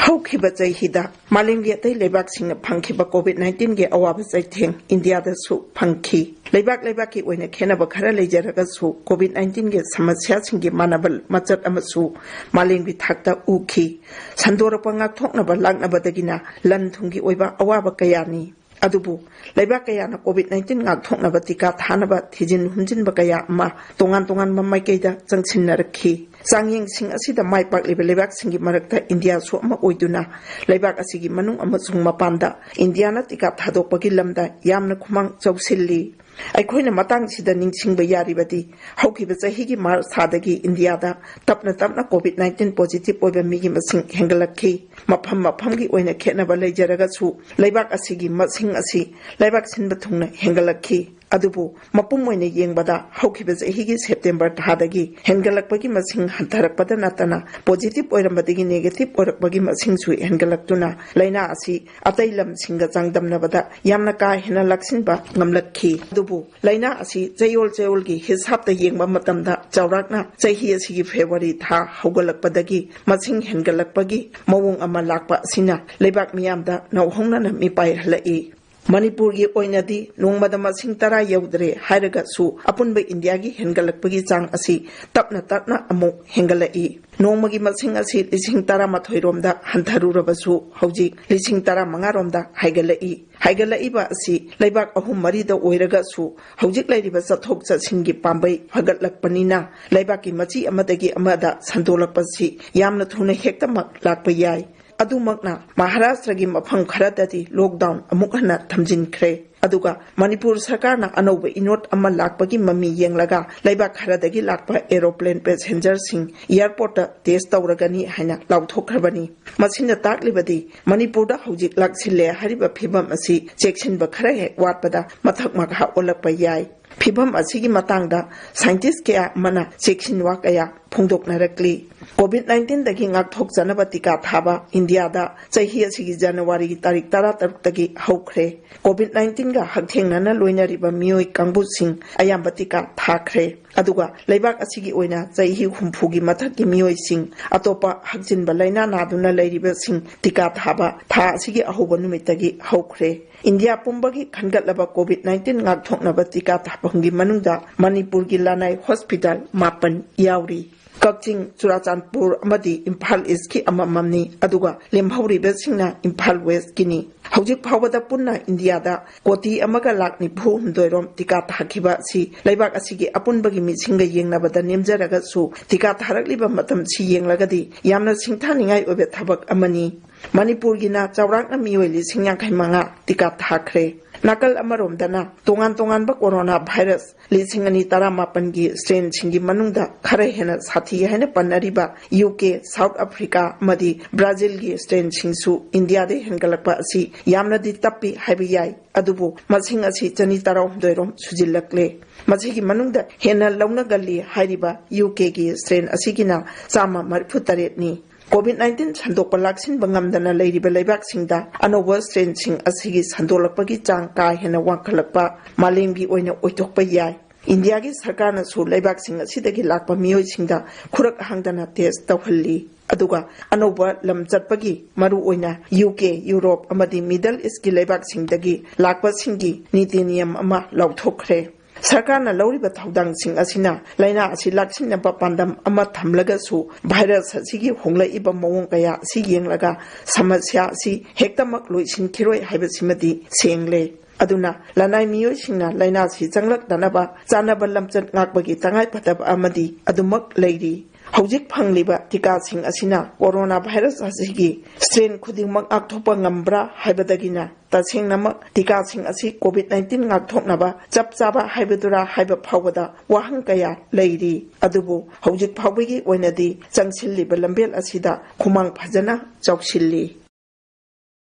Haukiba Hida, Malingia, Lebak Punkiba COVID-19 get awaba thing, India the soup punky. Lebaki when a Kenabakara Lejaragasu, COVID-19 gets some Singi Manabal, Matat Amasu, Malingi Takta Uki, Sandora Panga Toknaba Lagnabadagina, Lantungi Weba Awaba Kayani. Adubu, Lebakayana COVID-19 ngak thokna batika thanaba thijin humjin bakaya ma tongan mamai keida jangsinarki sangyeng sing asida mai pak lebak singi marakta India so ama oiduna lebak asigi manung amasung mapanda Indiana tika thadokpagi lamda yamna khumang chausilli Aikoina matang sida ningsingba yaribadi haukiba chahigi mar thadagi Indiada tapna COVID-19 positive oiba migi masing hengalakki maphamgi oina khenaba leijaraga su lebak asigi masing asi lebak sinba thungna hengalakki adubu mapum oina yengbada haukiba chahigi September thadagi hengalakpagi masing hantarakpada natana positive oirambadagi negative oirakpagi masing su hengalaktuna laina asi atailam singa changdamnabada yamna ka hena laksinba ngamlakki Laina asi Jayol gi hisapta yengba matamda chawrakna chahi asigi February tha hogalakpadagi masing hengalakpagi mawong ama lakpa sina lebak miyamda nauhongna na mipai halai Manipur gi oinadi nongmada masing tara yaudre hairaga su apunba India gi hengalakpagi chang asi tapna amuk hengalai nongmagi masing asi lising tara mathoiromda hantharurabasu hauji lising tara mangaromda haigalai ba asi lebak ahum marida oiraga su haujik lairiba chathok chasingi pambai hagatlakpanina lebaki machi amadagi amada sandolakpasi yamna thuna hektamak lakpa yai Adumakna Maharashtra gi mafam kharadati lockdown amuk hana thamjinkhre aduga Manipur sarkar na anoba inot ama lakpagi mami yenglaga lebak kharadagi lakpa aeroplane passenger sing airport ta test tawragani haina lauthokhrabani masina taklibadi Manipur da hujik laksille hariba phibam asi cheksinba khara he watpada mathak makha olakpa yai Phibam asigi matangda scientist kaya mana cheksinwa kaya phongdoknarakli COVID-19 dagi ngakthok janaba tika thaba India da chahi asigi January tarik 13 dagi haukhre COVID-19 ga hakthengna loinariba mioi kangbu sing ayamba tika thakre aduga lebak asigi oina chahi humphugi mathaki mioi sing atopa hakjinba laina naduna leiriba sing tika thaba tha asigi ahoba numitagi haukhre India pumbagi khangatlaba COVID-19 ngakthoknaba tika thapanggi manungda Manipur gi lanai hospital mapan yauri Kakching Churachandpur amadi Imphal East ki amamamni aduga lemhauri besingna Imphal West kini hojik phawada punna India da koti amaga lakni bhu hundoirom tika thakiba si lebak asigi apunbagi misinga yengnabada nemjaraga su tika tharakliba matam si yenglagadi yamna singthaningai obe thabak amani Manipur gina chawrakna mioi singyangkai manga tika thakre Nakal amaromdana tongan ba corona virus lisingani tara mapangi strain singi manungda khare hena sathi hena panariba UK South Africa madi Brazil gi strain singsu India de hengalakpa asi yamna di tappi haibiyai adubu masing asi chani tara doirom sujillakle masigi manungda hena launa galli hairiba UK gi strain asigina sama marphutare ni COVID-19 sandokpa laksin bangamdana leiriba lebak singda anoba strain sing asigi sandolakpagi chang ka hena wangkhalakpa malemgi oina oitokpa yai India gi sarkar na su lebak sing asidagi lakpa mioi singda khurak hangdana test tawhalli aduga anoba lam chatpagi maru oina UK Europe amadi Middle East gi lebak singdagi lakpa singi niti niyam ama lauthokre Sarkar na lauriba thaudang sing asina laina asi laksin na pandam ama thamlaga su virus asigi hongla iba mawong kaya si yenglaga samasya si hektamak loisin khiroi haibasimadi sengle aduna lanai miyoi singna laina si changlak danaba chanaba lamchat ngakbagi tangai phatab amadi adumak leiri Hojik pangliba tika sing asina coronavirus asigi strain khudingmak akthopa ngambra haibadagina tasing namak tika sing asi COVID-19 ngakthoknaba chapchaba haibadura haiba phawada wahang kaya leiri adubu hojik phawbigi oinadi changsilliba lambel asida khumang phajana chawsilli